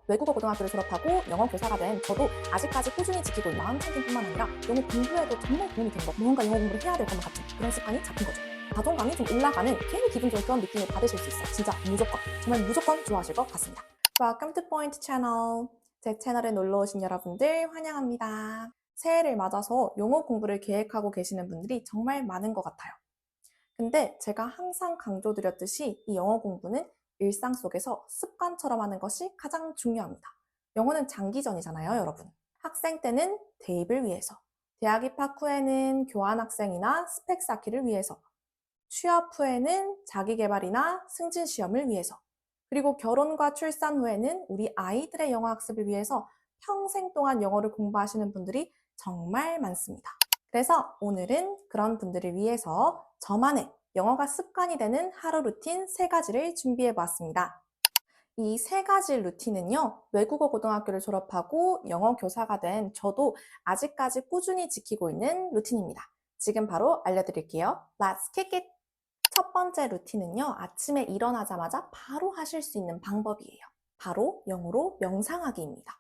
외국어 고등학교를 졸업하고 영어 교사가 된 저도 아직까지 꾸준히 지키고 있는 마음챙김뿐만 아니라 영어 공부에도 정말 도움이 되는 것, 뭔가 영어 공부를 해야 될 것만 같은 그런 습관이 잡힌 거죠. 자존감이 좀 올라가는 괜히 기분 좋은 그런 느낌을 받으실 수 있어요. 진짜 무조건, 정말 무조건 좋아하실 것 같습니다. Welcome to Point Channel. 제 채널에 놀러 오신 여러분들 환영합니다. 새해를 맞아서 영어 공부를 계획하고 계시는 분들이 정말 많은 것 같아요. 근데 제가 항상 강조드렸듯이 이 영어 공부는 일상 속에서 습관처럼 하는 것이 가장 중요합니다. 영어는 장기전이잖아요, 여러분. 학생 때는 대입을 위해서, 대학 입학 후에는 교환학생이나 스펙 쌓기를 위해서, 취업 후에는 자기계발이나 승진 시험을 위해서, 그리고 결혼과 출산 후에는 우리 아이들의 영어 학습을 위해서 평생 동안 영어를 공부하시는 분들이 정말 많습니다. 그래서 오늘은 그런 분들을 위해서 저만의 영어가 습관이 되는 하루 루틴 3가지를 준비해 보았습니다. 이 3가지 루틴은요, 외국어 고등학교를 졸업하고 영어 교사가 된 저도 아직까지 꾸준히 지키고 있는 루틴입니다. 지금 바로 알려드릴게요. Let's kick it! 첫 번째 루틴은요, 아침에 일어나자마자 바로 하실 수 있는 방법이에요. 바로 영어로 명상하기입니다.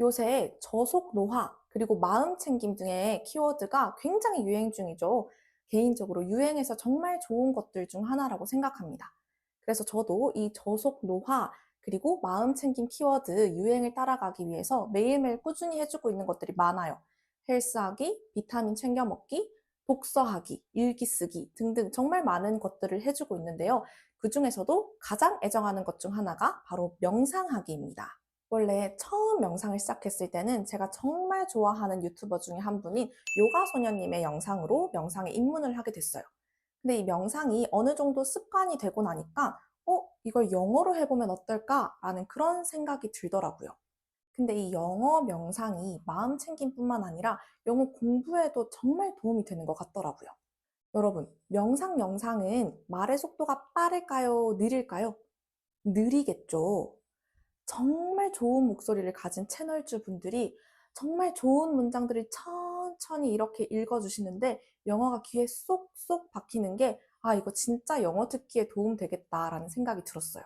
요새 저속 노화, 그리고 마음 챙김 등의 키워드가 굉장히 유행 중이죠. 개인적으로 유행해서 정말 좋은 것들 중 하나라고 생각합니다. 그래서 저도 이 저속 노화, 그리고 마음 챙김 키워드 유행을 따라가기 위해서 매일매일 꾸준히 해주고 있는 것들이 많아요. 헬스하기, 비타민 챙겨 먹기, 독서하기, 일기 쓰기 등등 정말 많은 것들을 해주고 있는데요. 그 중에서도 가장 애정하는 것 중 하나가 바로 명상하기입니다. 원래 처음 명상을 시작했을 때는 제가 정말 좋아하는 유튜버 중에 한 분인 요가소녀님의 영상으로 명상에 입문을 하게 됐어요. 근데 이 명상이 어느 정도 습관이 되고 나니까 이걸 영어로 해보면 어떨까라는 그런 생각이 들더라고요. 근데 이 영어 명상이 마음 챙김뿐만 아니라 영어 공부에도 정말 도움이 되는 것 같더라고요. 여러분, 명상 영상은 말의 속도가 빠를까요? 느릴까요? 느리겠죠. 정말 좋은 목소리를 가진 채널주 분들이 정말 좋은 문장들을 천천히 이렇게 읽어주시는데 영어가 귀에 쏙쏙 박히는 게 이거 진짜 영어 듣기에 도움 되겠다라는 생각이 들었어요.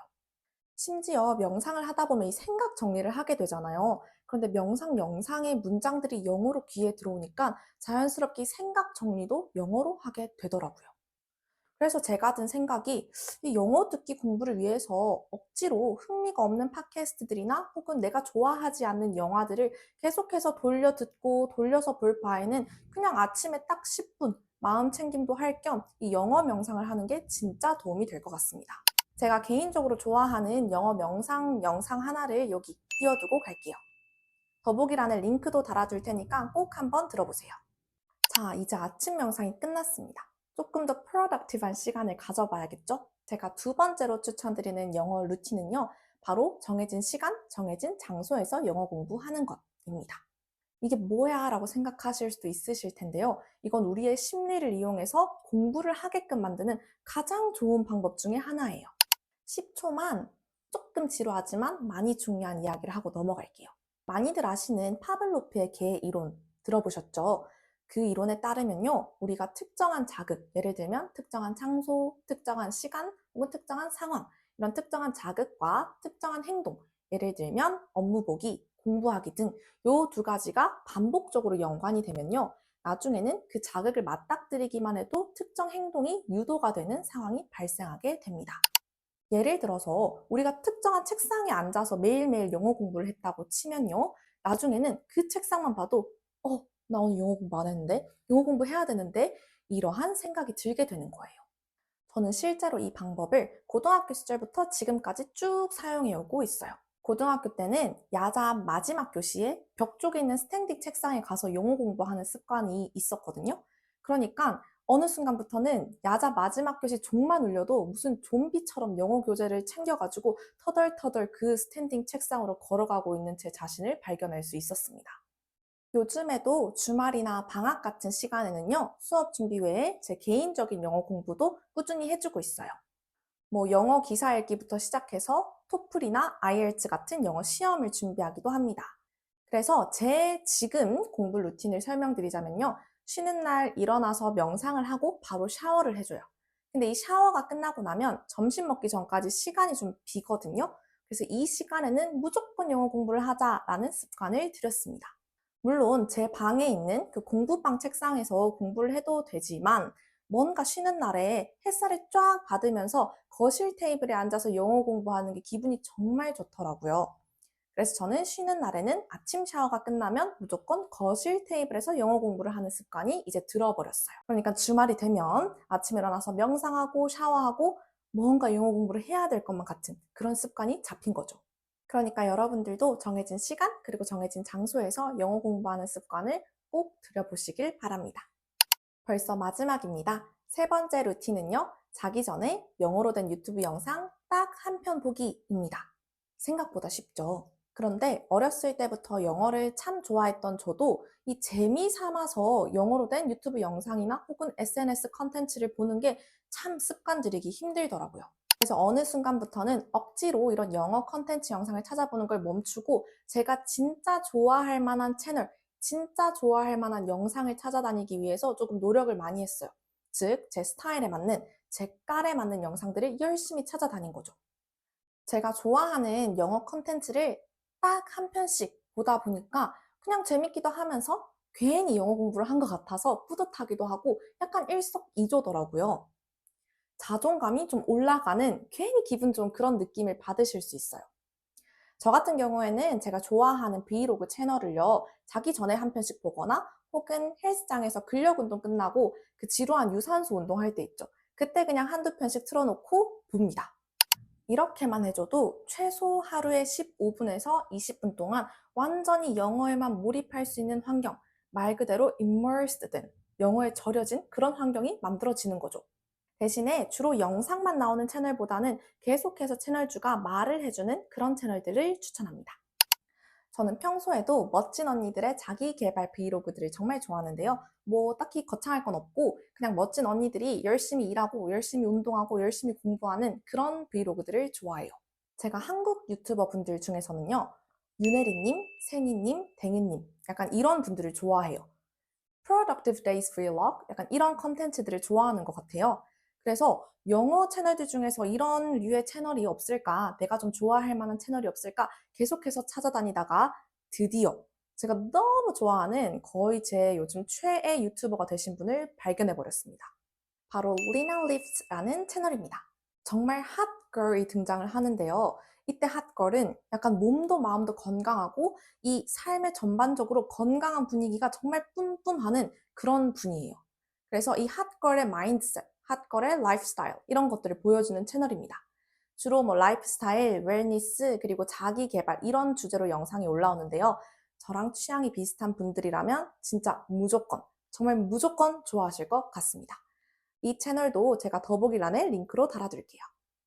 심지어 명상을 하다 보면 이 생각 정리를 하게 되잖아요. 그런데 명상 영상의 문장들이 영어로 귀에 들어오니까 자연스럽게 생각 정리도 영어로 하게 되더라고요. 그래서 제가 든 생각이 이 영어 듣기 공부를 위해서 억지로 흥미가 없는 팟캐스트들이나 혹은 내가 좋아하지 않는 영화들을 계속해서 돌려 듣고 돌려서 볼 바에는 그냥 아침에 딱 10분 마음 챙김도 할 겸 이 영어 명상을 하는 게 진짜 도움이 될 것 같습니다. 제가 개인적으로 좋아하는 영어 명상 영상 하나를 여기 띄워두고 갈게요. 더보기란에 링크도 달아줄 테니까 꼭 한번 들어보세요. 자, 이제 아침 명상이 끝났습니다. 조금 더 프로덕티브한 시간을 가져봐야겠죠? 제가 두 번째로 추천드리는 영어 루틴은요, 바로 정해진 시간, 정해진 장소에서 영어 공부하는 것입니다. 이게 뭐야? 라고 생각하실 수도 있으실 텐데요. 이건 우리의 심리를 이용해서 공부를 하게끔 만드는 가장 좋은 방법 중에 하나예요. 10초만 조금 지루하지만 많이 중요한 이야기를 하고 넘어갈게요. 많이들 아시는 파블로프의 개 이론 들어보셨죠? 그 이론에 따르면요, 우리가 특정한 자극, 예를 들면 특정한 장소, 특정한 시간, 혹은 특정한 상황, 이런 특정한 자극과 특정한 행동, 예를 들면 업무 보기, 공부하기 등 요 2가지가 반복적으로 연관이 되면요, 나중에는 그 자극을 맞닥뜨리기만 해도 특정 행동이 유도가 되는 상황이 발생하게 됩니다. 예를 들어서 우리가 특정한 책상에 앉아서 매일매일 영어 공부를 했다고 치면요, 나중에는 그 책상만 봐도 나 오늘 영어 공부 안 했는데? 영어 공부해야 되는데? 이러한 생각이 들게 되는 거예요. 저는 실제로 이 방법을 고등학교 시절부터 지금까지 쭉 사용해 오고 있어요. 고등학교 때는 야자 마지막 교시에 벽 쪽에 있는 스탠딩 책상에 가서 영어 공부하는 습관이 있었거든요. 그러니까 어느 순간부터는 야자 마지막 교시 종만 울려도 무슨 좀비처럼 영어 교재를 챙겨가지고 터덜터덜 그 스탠딩 책상으로 걸어가고 있는 제 자신을 발견할 수 있었습니다. 요즘에도 주말이나 방학 같은 시간에는요, 수업 준비 외에 제 개인적인 영어 공부도 꾸준히 해주고 있어요. 뭐 영어 기사 읽기부터 시작해서 토플이나 IELTS 같은 영어 시험을 준비하기도 합니다. 그래서 제 지금 공부 루틴을 설명드리자면요, 쉬는 날 일어나서 명상을 하고 바로 샤워를 해줘요. 근데 이 샤워가 끝나고 나면 점심 먹기 전까지 시간이 좀 비거든요. 그래서 이 시간에는 무조건 영어 공부를 하자라는 습관을 들였습니다. 물론 제 방에 있는 그 공부방 책상에서 공부를 해도 되지만 뭔가 쉬는 날에 햇살을 쫙 받으면서 거실 테이블에 앉아서 영어 공부하는 게 기분이 정말 좋더라고요. 그래서 저는 쉬는 날에는 아침 샤워가 끝나면 무조건 거실 테이블에서 영어 공부를 하는 습관이 이제 들어버렸어요. 그러니까 주말이 되면 아침에 일어나서 명상하고 샤워하고 뭔가 영어 공부를 해야 될 것만 같은 그런 습관이 잡힌 거죠. 그러니까 여러분들도 정해진 시간 그리고 정해진 장소에서 영어 공부하는 습관을 꼭 들여보시길 바랍니다. 벌써 마지막입니다. 세 번째 루틴은요. 자기 전에 영어로 된 유튜브 영상 딱 한 편 보기입니다. 생각보다 쉽죠. 그런데 어렸을 때부터 영어를 참 좋아했던 저도 이 재미 삼아서 영어로 된 유튜브 영상이나 혹은 SNS 컨텐츠를 보는 게 참 습관 들이기 힘들더라고요. 그래서 어느 순간부터는 억지로 이런 영어 컨텐츠 영상을 찾아보는 걸 멈추고 제가 진짜 좋아할 만한 채널, 진짜 좋아할 만한 영상을 찾아다니기 위해서 조금 노력을 많이 했어요. 즉, 제 스타일에 맞는, 제 깔에 맞는 영상들을 열심히 찾아다닌 거죠. 제가 좋아하는 영어 컨텐츠를 딱 한 편씩 보다 보니까 그냥 재밌기도 하면서 괜히 영어 공부를 한 것 같아서 뿌듯하기도 하고 약간 일석이조더라고요. 자존감이 좀 올라가는 괜히 기분 좋은 그런 느낌을 받으실 수 있어요. 저 같은 경우에는 제가 좋아하는 브이로그 채널을요, 자기 전에 한 편씩 보거나 혹은 헬스장에서 근력 운동 끝나고 그 지루한 유산소 운동할 때 있죠. 그때 그냥 한두 편씩 틀어놓고 봅니다. 이렇게만 해줘도 최소 하루에 15분에서 20분 동안 완전히 영어에만 몰입할 수 있는 환경, 말 그대로 immersed 된, 영어에 절여진 그런 환경이 만들어지는 거죠. 대신에 주로 영상만 나오는 채널보다는 계속해서 채널주가 말을 해주는 그런 채널들을 추천합니다. 저는 평소에도 멋진 언니들의 자기 개발 브이로그들을 정말 좋아하는데요. 뭐 딱히 거창할 건 없고 그냥 멋진 언니들이 열심히 일하고 열심히 운동하고 열심히 공부하는 그런 브이로그들을 좋아해요. 제가 한국 유튜버 분들 중에서는요. 윤혜리님, 세니님, 댕이님 약간 이런 분들을 좋아해요. Productive Days Vlog 약간 이런 컨텐츠들을 좋아하는 것 같아요. 그래서 영어 채널들 중에서 이런 류의 채널이 없을까, 내가 좀 좋아할 만한 채널이 없을까 계속해서 찾아다니다가 드디어 제가 너무 좋아하는 거의 제 요즘 최애 유튜버가 되신 분을 발견해버렸습니다. 바로 리나 립스라는 채널입니다. 정말 핫걸이 등장을 하는데요. 이때 핫걸은 약간 몸도 마음도 건강하고 이 삶의 전반적으로 건강한 분위기가 정말 뿜뿜하는 그런 분이에요. 그래서 이 핫걸의 마인드셋, 핫걸의 라이프스타일 이런 것들을 보여주는 채널입니다. 주로 뭐 라이프스타일, 웰니스, 그리고 자기 개발 이런 주제로 영상이 올라오는데요. 저랑 취향이 비슷한 분들이라면 진짜 무조건, 정말 무조건 좋아하실 것 같습니다. 이 채널도 제가 더보기란에 링크로 달아둘게요.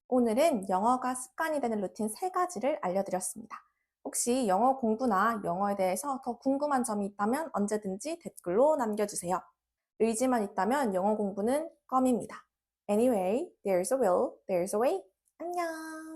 오늘은 영어가 습관이 되는 루틴 3가지를 알려드렸습니다. 혹시 영어 공부나 영어에 대해서 더 궁금한 점이 있다면 언제든지 댓글로 남겨주세요. 의지만 있다면 영어 공부는 껌입니다. Anyway, there's a will, there's a way. 안녕!